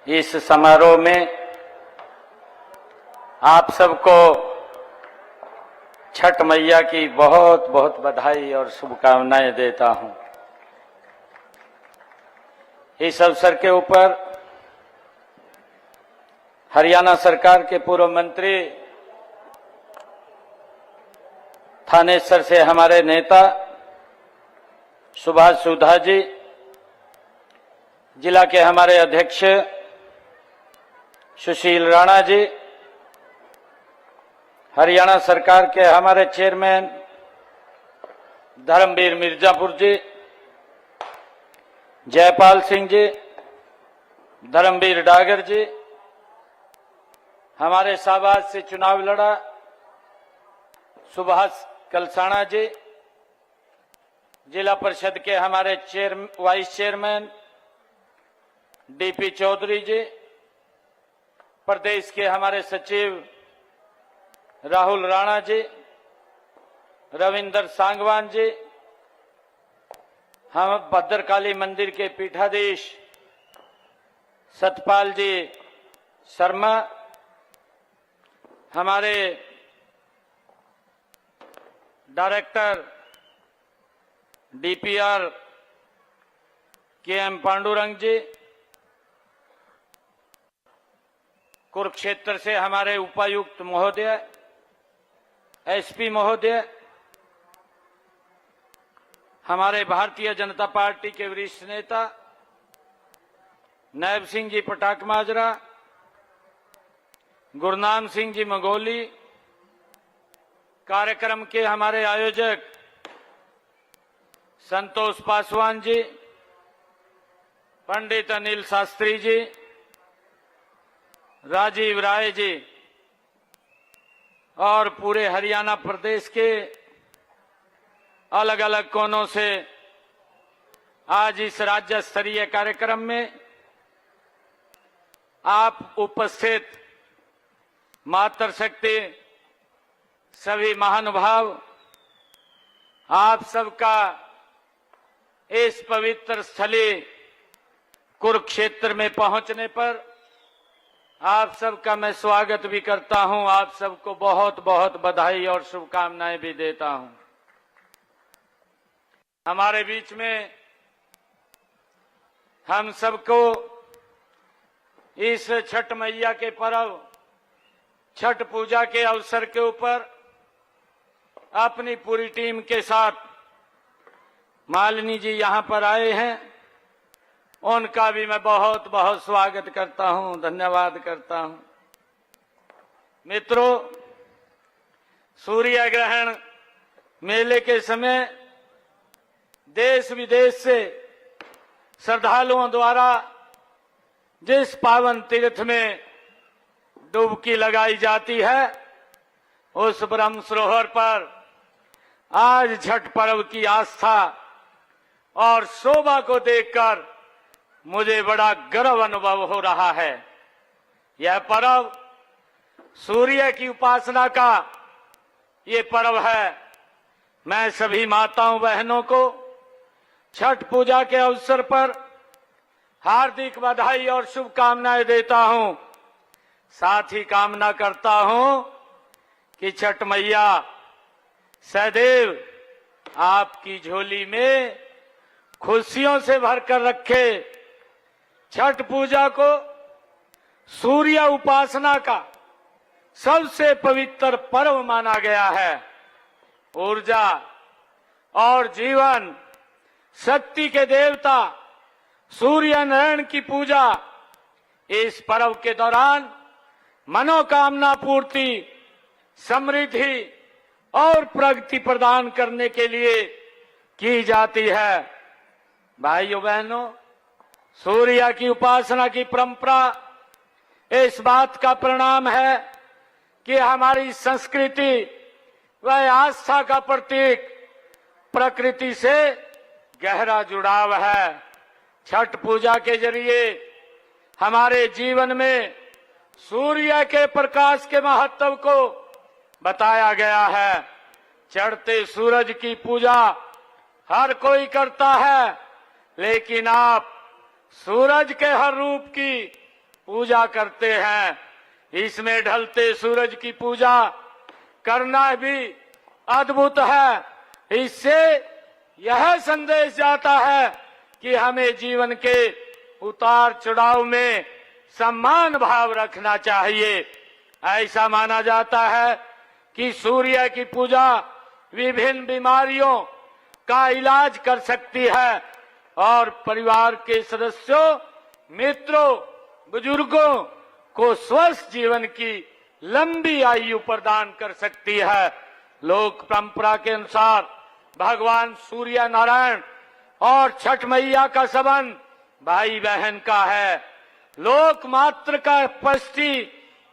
इस समारोह में आप सबको छठ मैया की बहुत बहुत बधाई और शुभकामनाएं देता हूं। इस अवसर के ऊपर हरियाणा सरकार के पूर्व मंत्री थानेसर से हमारे नेता सुभाष सुधा जी, जिला के हमारे अध्यक्ष सुशील राणा जी, हरियाणा सरकार के हमारे चेयरमैन धर्मवीर मिर्जापुर जी, जयपाल सिंह जी, धर्मवीर डागर जी, हमारे शाहबाद से चुनाव लड़ा सुभाष कलसाना जी, जिला परिषद के हमारे वाइस चेयरमैन डीपी चौधरी जी, प्रदेश के हमारे सचिव राहुल राणा जी, रविंदर सांगवान जी, हम भद्रकाली मंदिर के पीठाधीश सतपाल जी शर्मा, हमारे डायरेक्टर डीपीआर के.एम. पांडुरंग जी, कुरुक्षेत्र से हमारे उपायुक्त महोदय, एसपी महोदय, हमारे भारतीय जनता पार्टी के वरिष्ठ नेता नायब सिंह जी पटाक माजरा, गुरनाम सिंह जी मंगोली, कार्यक्रम के हमारे आयोजक संतोष पासवान जी, पंडित अनिल शास्त्री जी, राजीव राय जी और पूरे हरियाणा प्रदेश के अलग अलग कोनों से आज इस राज्य स्तरीय कार्यक्रम में आप उपस्थित मातृशक्ति सभी महानुभाव, आप सबका इस पवित्र स्थली कुरुक्षेत्र में पहुंचने पर आप सबका मैं स्वागत भी करता हूं। आप सबको बहुत बहुत बधाई और शुभकामनाएं भी देता हूं। हमारे बीच में हम सबको इस छठ मैया के पर्व छठ पूजा के अवसर के ऊपर अपनी पूरी टीम के साथ मालिनी जी यहां पर आए हैं, उनका भी मैं बहुत बहुत स्वागत करता हूं, धन्यवाद करता हूं। मित्रों, सूर्य ग्रहण मेले के समय देश विदेश से श्रद्धालुओं द्वारा जिस पावन तीर्थ में डुबकी लगाई जाती है, उस ब्रह्म सरोवर पर आज छठ पर्व की आस्था और शोभा को देखकर मुझे बड़ा गर्व अनुभव हो रहा है। यह पर्व सूर्य की उपासना का ये पर्व है। मैं सभी माताओं बहनों को छठ पूजा के अवसर पर हार्दिक बधाई और शुभकामनाएं देता हूं। साथ ही कामना करता हूं कि छठ मैया सदैव आपकी झोली में खुशियों से भरकर रखे। छठ पूजा को सूर्य उपासना का सबसे पवित्र पर्व माना गया है। ऊर्जा और जीवन शक्ति के देवता सूर्य नारायण की पूजा इस पर्व के दौरान मनोकामना पूर्ति, समृद्धि और प्रगति प्रदान करने के लिए की जाती है। भाइयों बहनों, सूर्य की उपासना की परंपरा इस बात का परिणाम है कि हमारी संस्कृति व आस्था का प्रतीक प्रकृति से गहरा जुड़ाव है। छठ पूजा के जरिए हमारे जीवन में सूर्य के प्रकाश के महत्व को बताया गया है। चढ़ते सूरज की पूजा हर कोई करता है, लेकिन आप सूरज के हर रूप की पूजा करते हैं। इसमें ढलते सूरज की पूजा करना भी अद्भुत है। इससे यह संदेश जाता है कि हमें जीवन के उतार चढ़ाव में सम्मान भाव रखना चाहिए। ऐसा माना जाता है कि सूर्य की पूजा विभिन्न बीमारियों का इलाज कर सकती है और परिवार के सदस्यों, मित्रों, बुजुर्गों को स्वस्थ जीवन की लंबी आयु प्रदान कर सकती है। लोक परंपरा के अनुसार भगवान सूर्य नारायण और छठ मैया का संबंध भाई बहन का है। लोक मात्र का पष्टि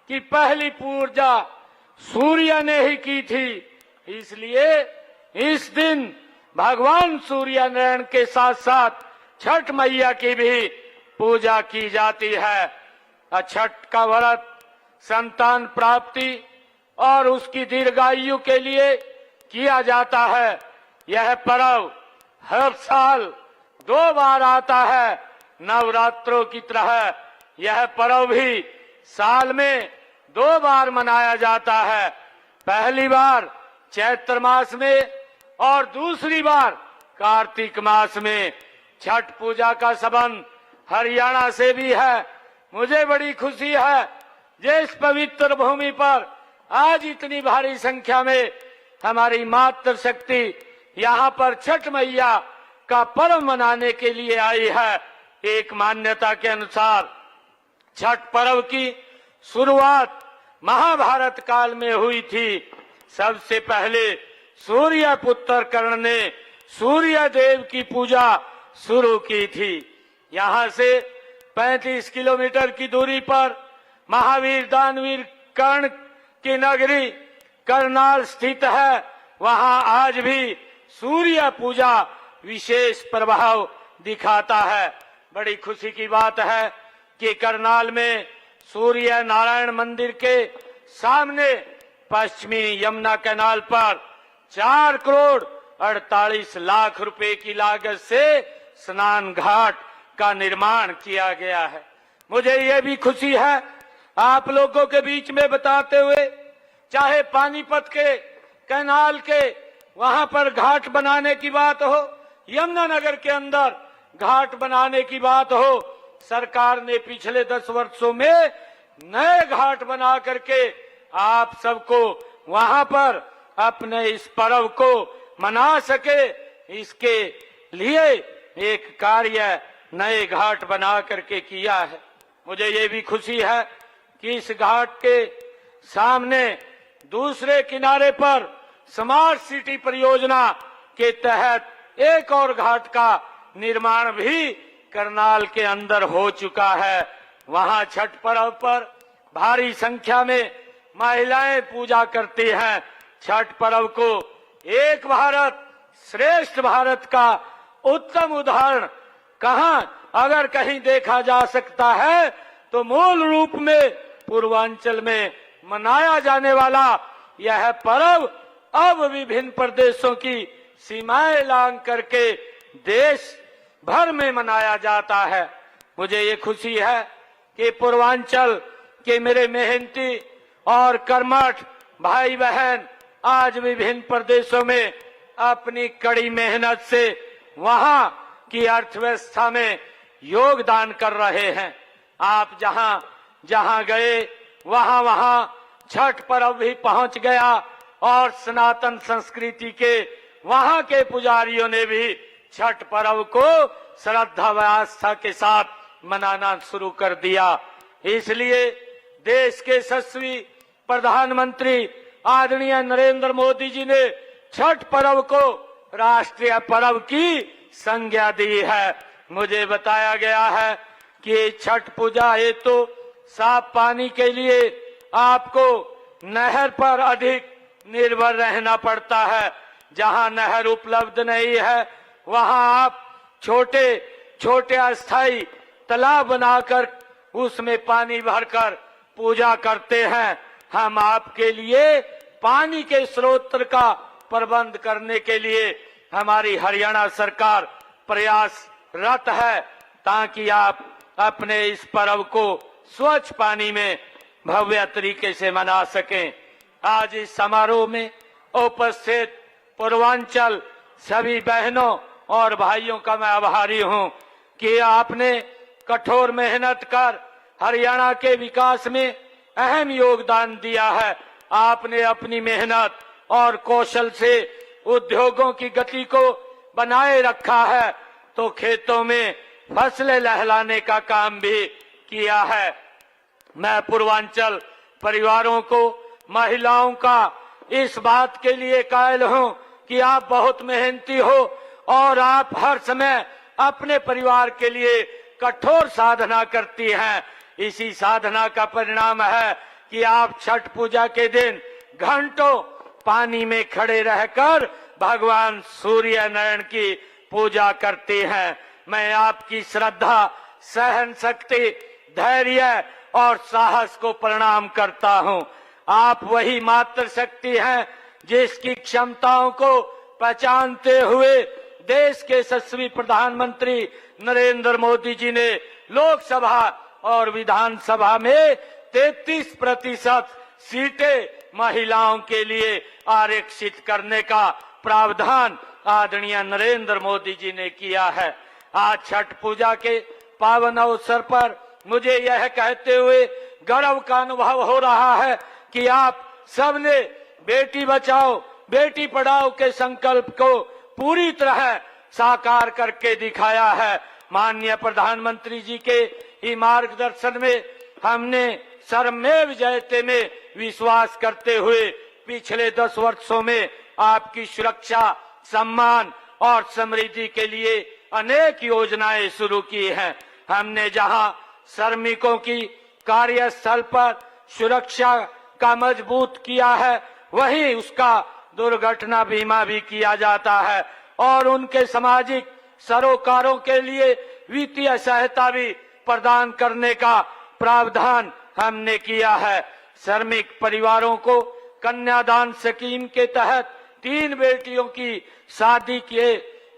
की पहली पूजा सूर्य ने ही की थी, इसलिए इस दिन भगवान सूर्य नारायण के साथ साथ छठ मैया की भी पूजा की जाती है। छठ का व्रत संतान प्राप्ति और उसकी दीर्घायु के लिए किया जाता है। यह पर्व हर साल 2 बार आता है। नवरात्रों की तरह यह पर्व भी साल में 2 बार मनाया जाता है। पहली बार चैत्र मास में और दूसरी बार कार्तिक मास में। छठ पूजा का संबंध हरियाणा से भी है। मुझे बड़ी खुशी है जिस पवित्र भूमि पर आज इतनी भारी संख्या में हमारी मातृशक्ति यहाँ पर छठ मैया का पर्व मनाने के लिए आई है। एक मान्यता के अनुसार छठ पर्व की शुरुआत महाभारत काल में हुई थी। सबसे पहले सूर्य पुत्र कर्ण ने सूर्य देव की पूजा शुरू की थी। यहाँ से 35 किलोमीटर की दूरी पर महावीर दानवीर कर्ण की नगरी करनाल स्थित है। वहाँ आज भी सूर्य पूजा विशेष प्रभाव दिखाता है। बड़ी खुशी की बात है कि करनाल में सूर्य नारायण मंदिर के सामने पश्चिमी यमुना कैनाल पर 4 करोड़ 48 लाख रुपए की लागत से स्नान घाट का निर्माण किया गया है। मुझे ये भी खुशी है आप लोगों के बीच में बताते हुए, चाहे पानीपत के कैनाल के वहां पर घाट बनाने की बात हो, यमुनानगर के अंदर घाट बनाने की बात हो, सरकार ने पिछले 10 वर्षों में नए घाट बना करके आप सबको वहां पर अपने इस पर्व को मना सके, इसके लिए एक कार्य नए घाट बना करके किया है। मुझे ये भी खुशी है कि इस घाट के सामने दूसरे किनारे पर स्मार्ट सिटी परियोजना के तहत एक और घाट का निर्माण भी करनाल के अंदर हो चुका है। वहां छठ पर्व पर भारी संख्या में महिलाएं पूजा करती हैं। छठ पर्व को एक भारत श्रेष्ठ भारत का उत्तम उदाहरण कहां अगर कहीं देखा जा सकता है तो मूल रूप में पूर्वांचल में मनाया जाने वाला यह पर्व अब विभिन्न प्रदेशों की सीमाएं लांघ करके देश भर में मनाया जाता है। मुझे ये खुशी है कि पूर्वांचल के मेरे मेहनती और कर्मठ भाई बहन आज विभिन्न प्रदेशों में अपनी कड़ी मेहनत से वहां की अर्थव्यवस्था में योगदान कर रहे हैं। आप जहां जहां गए वहां वहां छठ पर्व भी पहुंच गया और सनातन संस्कृति के वहां के पुजारियों ने भी छठ पर्व को श्रद्धा व आस्था के साथ मनाना शुरू कर दिया। इसलिए देश के यशस्वी प्रधानमंत्री आदरणीय नरेंद्र मोदी जी ने छठ पर्व को राष्ट्रीय पर्व की संज्ञा दी है। मुझे बताया गया है कि छठ पूजा हेतु साफ पानी के लिए आपको नहर पर अधिक निर्भर रहना पड़ता है। जहां नहर उपलब्ध नहीं है वहां आप छोटे छोटे अस्थायी तालाब बनाकर उसमें पानी भरकर पूजा करते हैं। हम आपके लिए पानी के स्रोत का प्रबंध करने के लिए हमारी हरियाणा सरकार प्रयासरत है ताकि आप अपने इस पर्व को स्वच्छ पानी में भव्य तरीके से मना सकें। आज इस समारोह में उपस्थित पूर्वांचल सभी बहनों और भाइयों का मैं आभारी हूं कि आपने कठोर मेहनत कर हरियाणा के विकास में अहम योगदान दिया है। आपने अपनी मेहनत और कौशल से उद्योगों की गति को बनाए रखा है, तो खेतों में फसलें लहलाने का काम भी किया है। मैं पूर्वांचल परिवारों को, महिलाओं का इस बात के लिए कायल हूं कि आप बहुत मेहनती हो और आप हर समय अपने परिवार के लिए कठोर साधना करती हैं। इसी साधना का परिणाम है कि आप छठ पूजा के दिन घंटों पानी में खड़े रहकर भगवान सूर्य नारायण की पूजा करते हैं। मैं आपकी श्रद्धा, सहन शक्ति, धैर्य और साहस को प्रणाम करता हूं। आप वही मातृ शक्ति हैं जिसकी क्षमताओं को पहचानते हुए देश के यशस्वी प्रधानमंत्री नरेंद्र मोदी जी ने लोकसभा और विधानसभा में 33% सीटें महिलाओं के लिए आरक्षित करने का प्रावधान आदरणीय नरेंद्र मोदी जी ने किया है। आज छठ पूजा के पावन अवसर पर मुझे यह कहते हुए गर्व का अनुभव हो रहा है कि आप सबने बेटी बचाओ बेटी पढ़ाओ के संकल्प को पूरी तरह साकार करके दिखाया है। माननीय प्रधानमंत्री जी के ही मार्गदर्शन में हमने सर्वमेव जयते में विश्वास करते हुए पिछले 10 वर्षों में आपकी सुरक्षा, सम्मान और समृद्धि के लिए अनेक योजनाएं शुरू की हैं। हमने जहां श्रमिकों की कार्यस्थल पर सुरक्षा का मजबूत किया है, वहीं उसका दुर्घटना बीमा भी किया जाता है और उनके सामाजिक सरोकारों के लिए वित्तीय सहायता भी प्रदान करने का प्रावधान हमने किया है। श्रमिक परिवारों को कन्यादान स्कीम के तहत 3 बेटियों की शादी के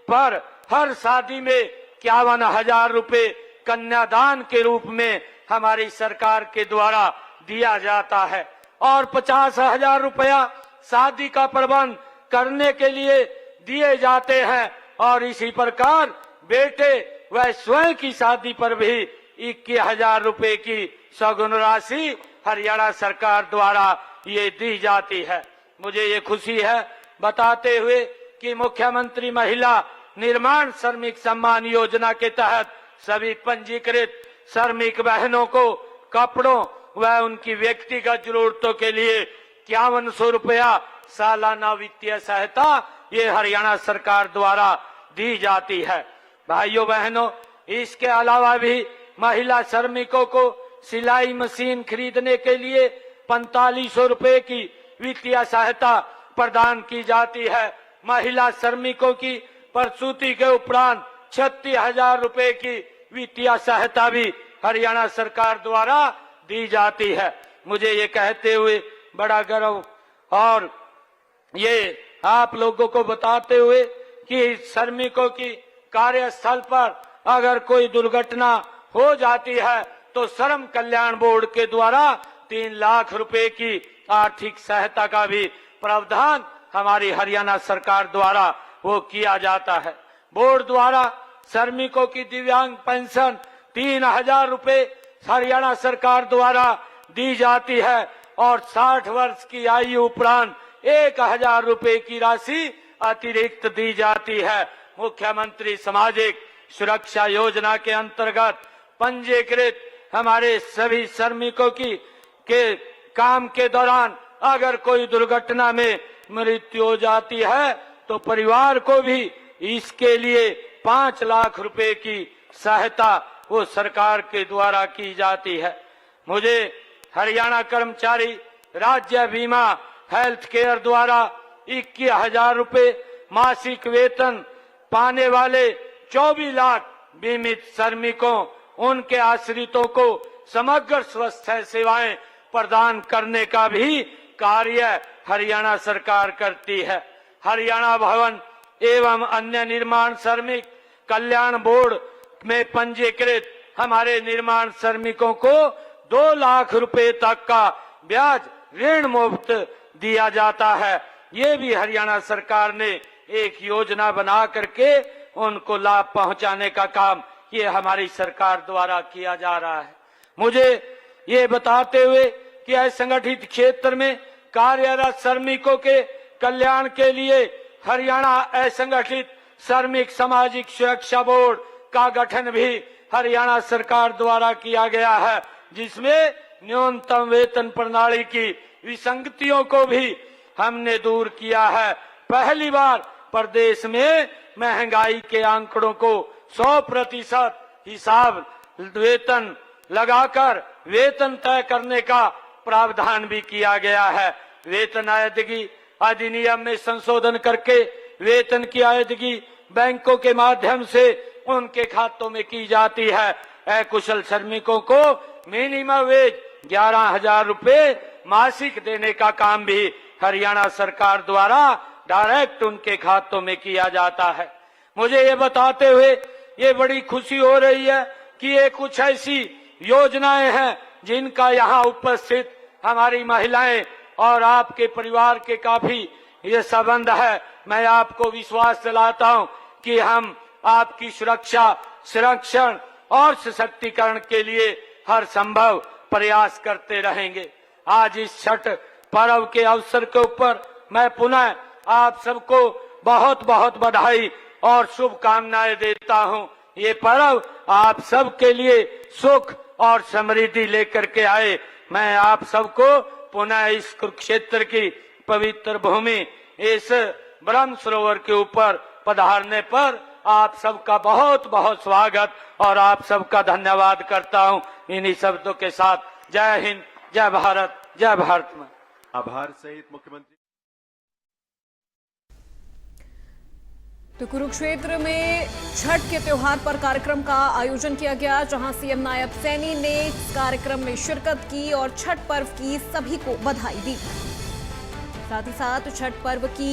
पर हर शादी में 51,000 रुपए कन्यादान के रूप में हमारी सरकार के द्वारा दिया जाता है और 50,000 रुपया शादी का प्रबंध करने के लिए दिए जाते हैं और इसी प्रकार बेटे व स्वयं की शादी पर भी 21,000 रुपए की सगुन राशि हरियाणा सरकार द्वारा ये दी जाती है। मुझे ये खुशी है बताते हुए कि मुख्यमंत्री महिला निर्माण श्रमिक सम्मान योजना के तहत सभी पंजीकृत श्रमिक बहनों को कपड़ों व उनकी व्यक्तिगत जरूरतों के लिए 5100 रुपया सालाना वित्तीय सहायता ये हरियाणा सरकार द्वारा दी जाती है। भाइयों बहनों, इसके अलावा भी महिला श्रमिकों को सिलाई मशीन खरीदने के लिए 4500 रुपए की वित्तीय सहायता प्रदान की जाती है। महिला श्रमिकों की प्रसूति के उपरांत 36,000 रुपए की वित्तीय सहायता भी हरियाणा सरकार द्वारा दी जाती है। मुझे ये कहते हुए बड़ा गर्व और ये आप लोगों को बताते हुए कि श्रमिकों की कार्यस्थल पर अगर कोई दुर्घटना हो जाती है तो श्रम कल्याण बोर्ड के द्वारा 3 लाख रुपए की आर्थिक सहायता का भी प्रावधान हमारी हरियाणा सरकार द्वारा वो किया जाता है। बोर्ड द्वारा श्रमिकों की दिव्यांग पेंशन 3,000 रुपए हरियाणा सरकार द्वारा दी जाती है और 60 वर्ष की आयु उपरांत 1,000 रुपए की राशि अतिरिक्त दी जाती है। मुख्यमंत्री सामाजिक सुरक्षा योजना के अंतर्गत पंजीकृत हमारे सभी श्रमिकों की के काम के दौरान अगर कोई दुर्घटना में मृत्यु हो जाती है तो परिवार को भी इसके लिए 5 लाख रुपए की सहायता वो सरकार के द्वारा की जाती है। मुझे हरियाणा कर्मचारी राज्य बीमा हेल्थ केयर द्वारा 21,000 रुपए मासिक वेतन पाने वाले 24 लाख बीमित श्रमिकों उनके आश्रितों को समग्र स्वास्थ्य सेवाएं प्रदान करने का भी कार्य हरियाणा सरकार करती है। हरियाणा भवन एवं अन्य निर्माण श्रमिक कल्याण बोर्ड में पंजीकृत हमारे निर्माण श्रमिकों को 2 लाख रुपए तक का ब्याज ऋण मुफ्त दिया जाता है। ये भी हरियाणा सरकार ने एक योजना बना करके उनको लाभ पहुंचाने का काम ये हमारी सरकार द्वारा किया जा रहा है। मुझे ये बताते हुए कि असंगठित क्षेत्र में कार्यरत श्रमिकों के कल्याण के लिए हरियाणा असंगठित श्रमिक सामाजिक सुरक्षा बोर्ड का गठन भी हरियाणा सरकार द्वारा किया गया है, जिसमें न्यूनतम वेतन प्रणाली की विसंगतियों को भी हमने दूर किया है। पहली बार प्रदेश में महंगाई के आंकड़ों को 100% हिसाब वेतन लगाकर वेतन तय करने का प्रावधान भी किया गया है। वेतन अदायगी अधिनियम में संशोधन करके वेतन की अदायगी बैंकों के माध्यम से उनके खातों में की जाती है। अकुशल श्रमिकों को मिनिमम वेज 11,000 रुपए मासिक देने का काम भी हरियाणा सरकार द्वारा डायरेक्ट उनके खातों में किया जाता है। मुझे ये बताते हुए ये बड़ी खुशी हो रही है कि ये कुछ ऐसी योजनाएं हैं जिनका यहाँ उपस्थित हमारी महिलाएं और आपके परिवार के काफी ये संबंध है। मैं आपको विश्वास दिलाता हूँ कि हम आपकी सुरक्षा, संरक्षण और सशक्तिकरण के लिए हर संभव प्रयास करते रहेंगे। आज इस छठ पर्व के अवसर के ऊपर मैं पुनः आप सबको बहुत बहुत बधाई और शुभकामनाएं देता हूं। ये पर्व आप सब के लिए सुख और समृद्धि लेकर के आए। मैं आप सबको पुनः इस कुरुक्षेत्र की पवित्र भूमि, इस ब्रह्म सरोवर के ऊपर पधारने पर आप सबका बहुत बहुत स्वागत और आप सबका धन्यवाद करता हूं। इन्हीं शब्दों के साथ जय हिंद, जय भारत, जय भारत में। आभार सहित मुख्यमंत्री। तो कुरुक्षेत्र में छठ के त्योहार पर कार्यक्रम का आयोजन किया गया, जहां सीएम नायब सैनी ने इस कार्यक्रम में शिरकत की और छठ पर्व की सभी को बधाई दी। साथ ही साथ छठ पर्व की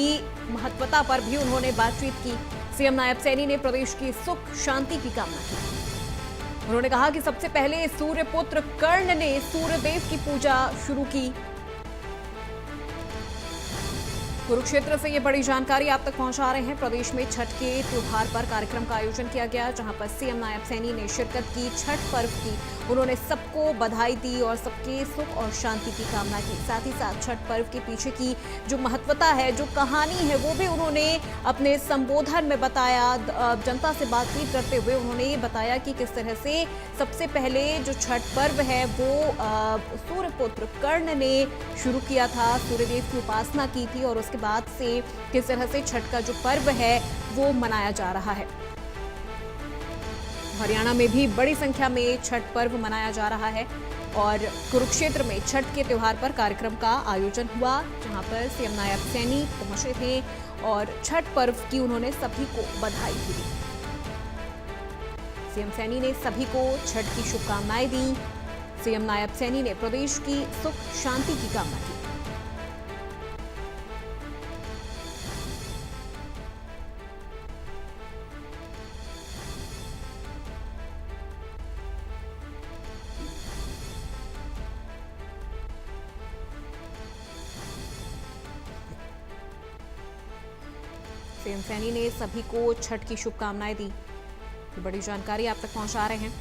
महत्वता पर भी उन्होंने बातचीत की। सीएम नायब सैनी ने प्रदेश की सुख शांति की कामना की। उन्होंने कहा कि सबसे पहले सूर्य पुत्र कर्ण ने सूर्यदेव की पूजा शुरू की। कुरुक्षेत्र से ये बड़ी जानकारी आप तक पहुंचा रहे हैं। प्रदेश में छठ के त्योहार पर कार्यक्रम का आयोजन किया गया, जहां पर सीएम नायब सैनी ने शिरकत की, छठ पर्व की उन्होंने सबको बधाई दी और सबके सुख और शांति की कामना की। साथ ही साथ छठ पर्व के पीछे की जो महत्वता है, जो कहानी है, वो भी उन्होंने अपने संबोधन में बताया। जनता से बातचीत करते हुए उन्होंने बताया कि किस तरह से सबसे पहले जो छठ पर्व है वो सूर्यपुत्र कर्ण ने शुरू किया था, सूर्यदेव की उपासना की थी और उसके बाद से किस तरह से छठ का जो पर्व है वो मनाया जा रहा है। हरियाणा में भी बड़ी संख्या में छठ पर्व मनाया जा रहा है और कुरुक्षेत्र में छठ के त्योहार पर कार्यक्रम का आयोजन हुआ, जहां पर सीएम नायब सैनी पहुंचे थे और छठ पर्व की उन्होंने सभी को बधाई दी। सीएम सैनी ने सभी को छठ की शुभकामनाएं दी। सीएम नायब सैनी ने प्रदेश की सुख शांति की कामना की। सीएम सैनी ने सभी को छठ की शुभकामनाएं दी। बड़ी जानकारी आप तक पहुंचा रहे हैं।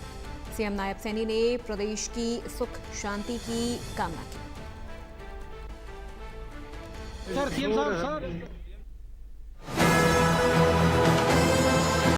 सीएम नायब सैनी ने प्रदेश की सुख शांति की कामना की। सर सीएम साहब